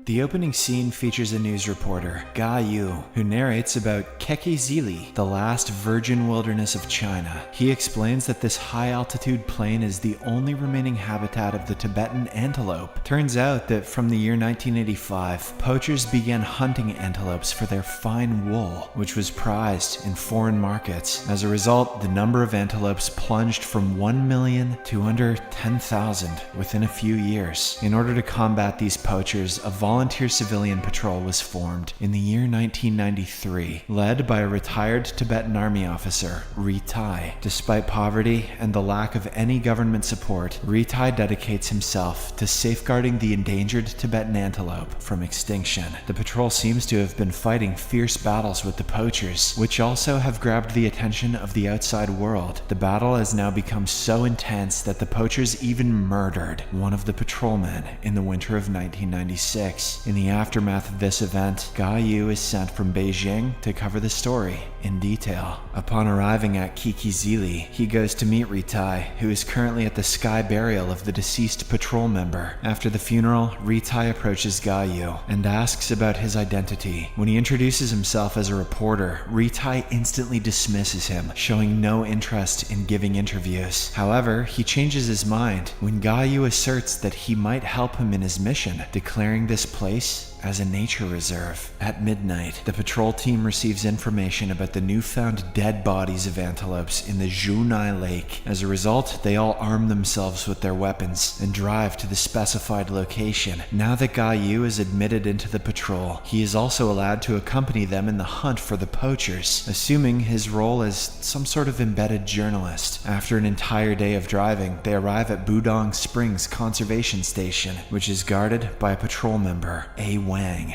The opening scene features a news reporter, Ga Yu, who narrates about Kekizili, the last virgin wilderness of China. He explains that this high-altitude plain is the only remaining habitat of the Tibetan antelope. Turns out that from the year 1985, poachers began hunting antelopes for their fine wool, which was prized in foreign markets. As a result, the number of antelopes plunged from 1 million to under 10,000 within a few years. In order to combat these poachers, a volunteer civilian patrol was formed in the year 1993, led by a retired Tibetan army officer, Ritai. Despite poverty and the lack of any government support, Ritai dedicates himself to safeguarding the endangered Tibetan antelope from extinction. The patrol seems to have been fighting fierce battles with the poachers, which also have grabbed the attention of the outside world. The battle has now become so intense that the poachers even murdered one of the patrolmen in the winter of 1996. In the aftermath of this event, Ga Yu is sent from Beijing to cover the story in detail. Upon arriving at Kekizili, he goes to meet Ritai, who is currently at the sky burial of the deceased patrol member. After the funeral, Ritai approaches Ga Yu and asks about his identity. When he introduces himself as a reporter, Ritai instantly dismisses him, showing no interest in giving interviews. However, he changes his mind when Ga Yu asserts that he might help him in his mission, declaring this place as a nature reserve. At midnight, the patrol team receives information about the newfound dead bodies of antelopes in the Zhunai Lake. As a result, they all arm themselves with their weapons and drive to the specified location. Now that Ga Yu is admitted into the patrol, he is also allowed to accompany them in the hunt for the poachers, assuming his role as some sort of embedded journalist. After an entire day of driving, they arrive at Budong Springs Conservation Station, which is guarded by a patrol member, A. Wang.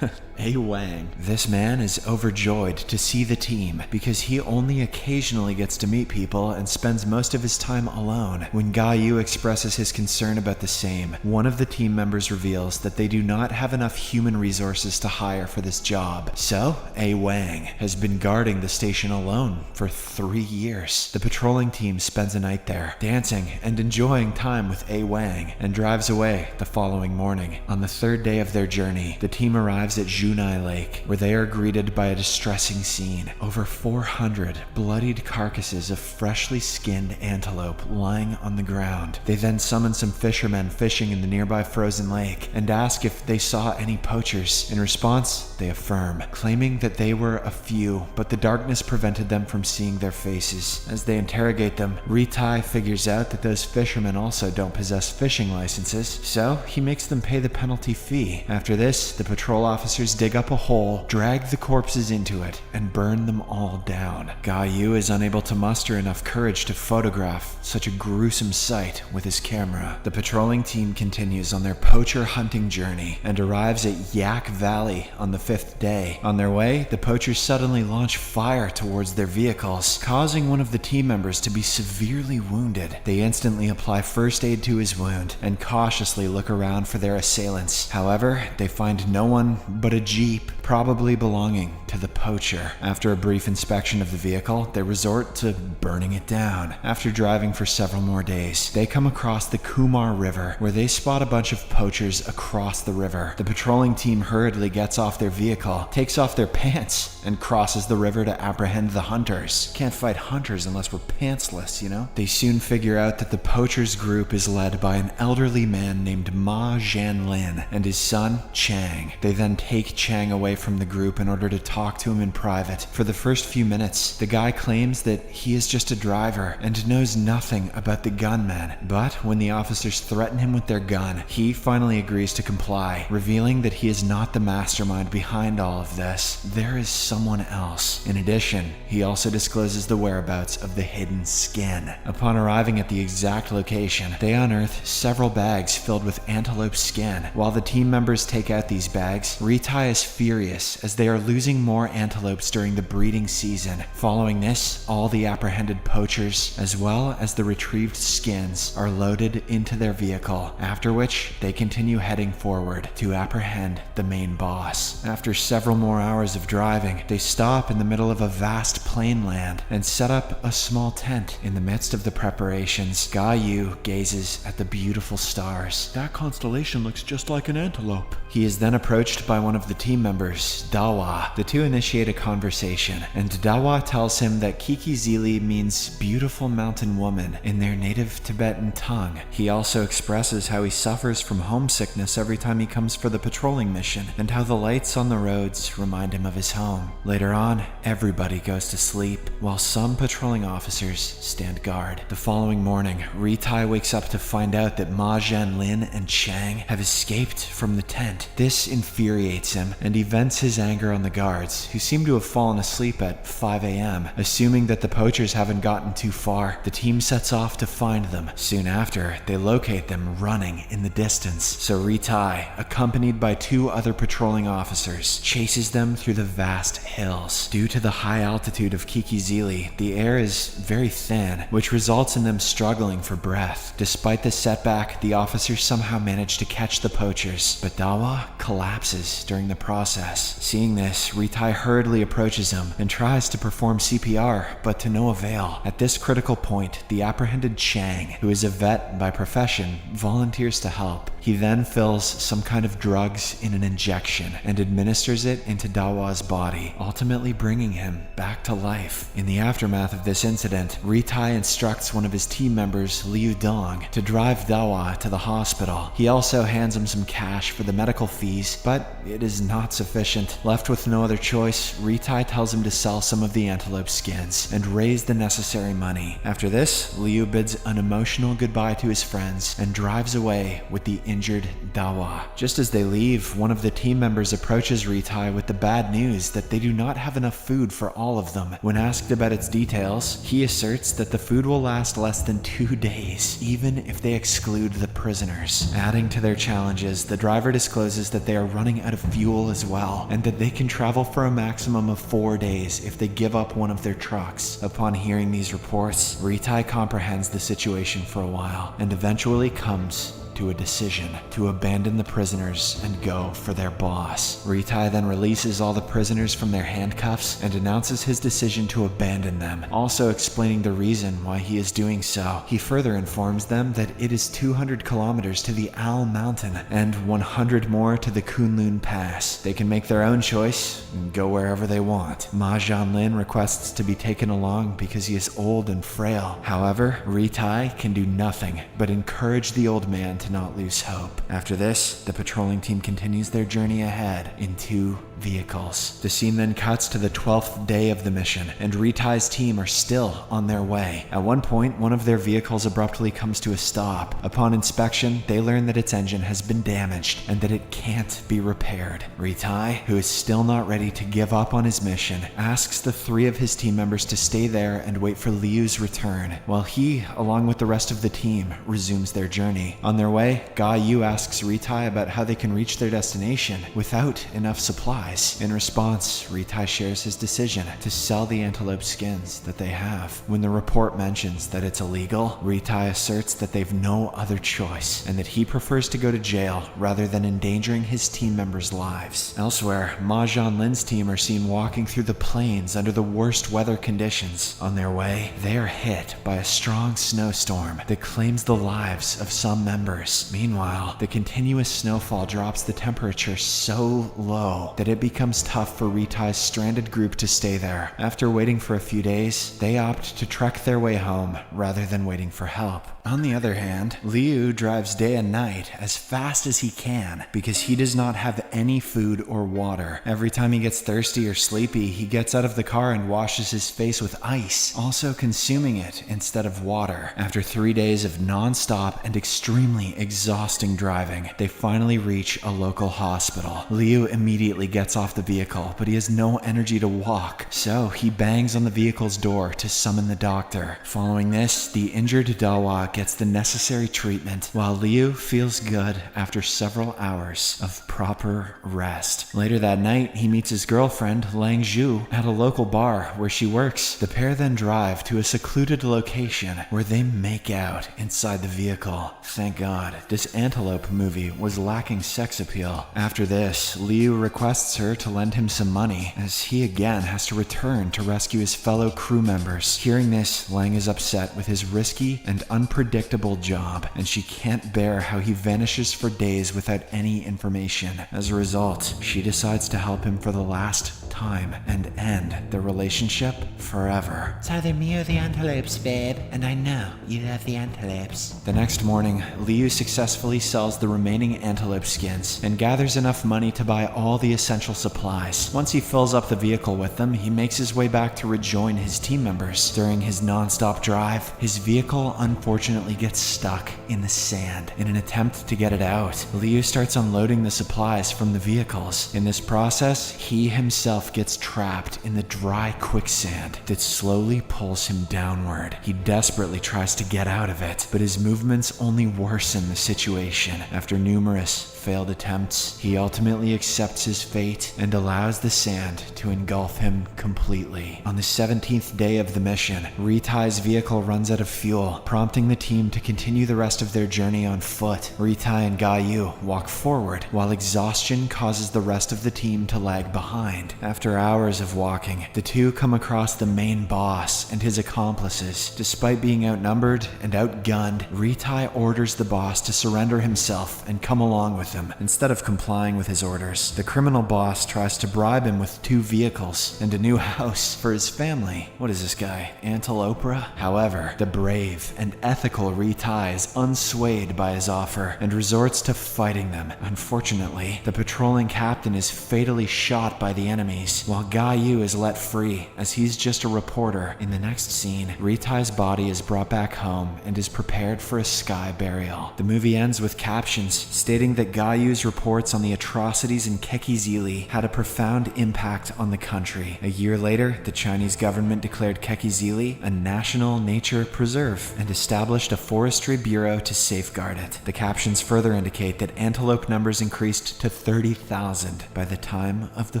A. Wang. This man is overjoyed to see the team because he only occasionally gets to meet people and spends most of his time alone. When Ga Yu expresses his concern about the same, one of the team members reveals that they do not have enough human resources to hire for this job. So, A. Wang has been guarding the station alone for 3 years. The patrolling team spends a night there, dancing and enjoying time with A. Wang, and drives away the following morning. On the third day of their journey, the team arrives at Zhunai Lake, where they are greeted by a distressing scene. Over 400 bloodied carcasses of freshly skinned antelope lying on the ground. They then summon some fishermen fishing in the nearby frozen lake and ask if they saw any poachers. In response, they affirm, claiming that they were a few, but the darkness prevented them from seeing their faces. As they interrogate them, Ritai figures out that those fishermen also don't possess fishing licenses, so he makes them pay the penalty fee. After this, the patrol officers dig up a hole, drag the corpses into it, and burn them all down. Ga Yu is unable to muster enough courage to photograph such a gruesome sight with his camera. The patrolling team continues on their poacher hunting journey and arrives at Yak Valley on the 5th day. On their way, the poachers suddenly launch fire towards their vehicles, causing one of the team members to be severely wounded. They instantly apply first aid to his wound and cautiously look around for their assailants. However, they find no one but a jeep, probably belonging to the poacher. After a brief inspection of the vehicle, they resort to burning it down. After driving for several more days, they come across the Kumar River, where they spot a bunch of poachers across the river. The patrolling team hurriedly gets off their vehicle, takes off their pants, and crosses the river to apprehend the hunters. Can't fight hunters unless we're pantsless, you know? They soon figure out that the poachers group is led by an elderly man named Ma Zhanlin and his son, Chang. They then take Chang away from the group in order to talk to him in private. For the first few minutes, the guy claims that he is just a driver and knows nothing about the gunman. But when the officers threaten him with their gun, he finally agrees to comply, revealing that he is not the mastermind behind all of this. There is someone else. In addition, he also discloses the whereabouts of the hidden skin. Upon arriving at the exact location, they unearth several bags filled with antelope skin. While the team members take out these bags, Ritai Ritai is furious as they are losing more antelopes during the breeding season. Following this, all the apprehended poachers, as well as the retrieved skins, are loaded into their vehicle, after which they continue heading forward to apprehend the main boss. After several more hours of driving, they stop in the middle of a vast plain land and set up a small tent. In the midst of the preparations, Ga Yu gazes at the beautiful stars. That constellation looks just like an antelope. He is then approached by one of the team members, Dawa. The two initiate a conversation, and Dawa tells him that Kikizili means beautiful mountain woman in their native Tibetan tongue. He also expresses how he suffers from homesickness every time he comes for the patrolling mission, and how the lights on the roads remind him of his home. Later on, everybody goes to sleep, while some patrolling officers stand guard. The following morning, Ritai wakes up to find out that Ma Zhanlin and Chang have escaped from the tent. This infuriates him, and he vents his anger on the guards, who seem to have fallen asleep at 5 a.m. Assuming that the poachers haven't gotten too far, the team sets off to find them. Soon after, they locate them running in the distance, so Ritai, accompanied by 2 other patrolling officers, chases them through the vast hills. Due to the high altitude of Kikizili, the air is very thin, which results in them struggling for breath. Despite this setback, the officers somehow manage to catch the poachers, but Dawa collapses during the process. Seeing this, Ritai hurriedly approaches him and tries to perform CPR, but to no avail. At this critical point, the apprehended Chang, who is a vet by profession, volunteers to help. He then fills some kind of drugs in an injection and administers it into Dawa's body, ultimately bringing him back to life. In the aftermath of this incident, Ritai instructs one of his team members, Liu Dong, to drive Dawa to the hospital. He also hands him some cash for the medical fees, but it is not sufficient. Left with no other choice, Ritai tells him to sell some of the antelope skins and raise the necessary money. After this, Liu bids an emotional goodbye to his friends and drives away with the injured Dawa. Just as they leave, one of the team members approaches Ritai with the bad news that they do not have enough food for all of them. When asked about its details, he asserts that the food will last less than 2 days, even if they exclude the prisoners. Adding to their challenges, the driver discloses that they are running out of fuel as well, and that they can travel for a maximum of 4 days if they give up one of their trucks. Upon hearing these reports, Ritai comprehends the situation for a while, and eventually comes to a decision to abandon the prisoners and go for their boss. Ritai then releases all the prisoners from their handcuffs and announces his decision to abandon them, also explaining the reason why he is doing so. He further informs them that it is 200 kilometers to the Owl Mountain and 100 more to the Kunlun Pass. They can make their own choice and go wherever they want. Ma Zhanlin requests to be taken along because he is old and frail. However, Ritai can do nothing but encourage the old man to not lose hope. After this, the patrolling team continues their journey ahead in 2 vehicles. The scene then cuts to the 12th day of the mission, and Ritai's team are still on their way. At one point, one of their vehicles abruptly comes to a stop. Upon inspection, they learn that its engine has been damaged and that it can't be repaired. Ritai, who is still not ready to give up on his mission, asks the 3 of his team members to stay there and wait for Liu's return, while he, along with the rest of the team, resumes their journey. On their way, Ga Yu asks Ritai about how they can reach their destination without enough supplies. In response, Ritai shares his decision to sell the antelope skins that they have. When the report mentions that it's illegal, Ritai asserts that they've no other choice and that he prefers to go to jail rather than endangering his team members' lives. Elsewhere, Ma Zhanlin's team are seen walking through the plains under the worst weather conditions. On their way, they are hit by a strong snowstorm that claims the lives of some members. Meanwhile, the continuous snowfall drops the temperature so low that it becomes tough for Ritai's stranded group to stay there. After waiting for a few days, they opt to trek their way home rather than waiting for help. On the other hand, Liu drives day and night as fast as he can because he does not have any food or water. Every time he gets thirsty or sleepy, he gets out of the car and washes his face with ice, also consuming it instead of water. After 3 days of non-stop and extremely exhausting driving, they finally reach a local hospital. Liu immediately gets off the vehicle, but he has no energy to walk, so he bangs on the vehicle's door to summon the doctor. Following this, the injured Dawa gets the necessary treatment, while Liu feels good after several hours of proper rest. Later that night, he meets his girlfriend, Lang Zhu, at a local bar where she works. The pair then drive to a secluded location where they make out inside the vehicle. Thank God, this Antelope movie was lacking sex appeal. After this, Liu requests her to lend him some money, as he again has to return to rescue his fellow crew members. Hearing this, Lang is upset with his risky and unpredictable job, and she can't bear how he vanishes for days without any information. As a result, she decides to help him for the last time and end their relationship forever. So they're me or the antelopes, babe, and I know you love the antelopes. The next morning, Liu successfully sells the remaining antelope skins and gathers enough money to buy all the essential supplies. Once he fills up the vehicle with them, he makes his way back to rejoin his team members. During his non-stop drive, his vehicle unfortunately gets stuck in the sand. In an attempt to get it out, Liu starts unloading the supplies from the vehicles. In this process, he himself gets trapped in the dry quicksand that slowly pulls him downward. He desperately tries to get out of it, but his movements only worsen the situation. After numerous failed attempts, he ultimately accepts his fate and allows the sand to engulf him completely. On the 17th day of the mission, Ritai's vehicle runs out of fuel, prompting the team to continue the rest of their journey on foot. Ritai and Yu walk forward, while exhaustion causes the rest of the team to lag behind. After hours of walking, the two come across the main boss and his accomplices. Despite being outnumbered and outgunned, Ritai orders the boss to surrender himself and come along with him. Instead of complying with his orders, the criminal boss tries to bribe him with 2 vehicles and a new house for his family. What is this guy, Antelopra? However, the brave and ethical Ritai is unswayed by his offer and resorts to fighting them. Unfortunately, the patrolling captain is fatally shot by the enemies, while Yu is let free as he's just a reporter. In the next scene, Ritai's body is brought back home and is prepared for a sky burial. The movie ends with captions stating that Guyu's reports on the atrocities in Kekizili had a profound impact on the country. A year later, the Chinese government declared Kekizili a national nature preserve and established a forestry bureau to safeguard it. The captions further indicate that antelope numbers increased to 30,000 by the time of the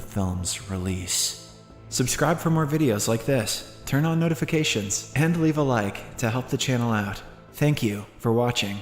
film's release. Subscribe for more videos like this, turn on notifications, and leave a like to help the channel out. Thank you for watching.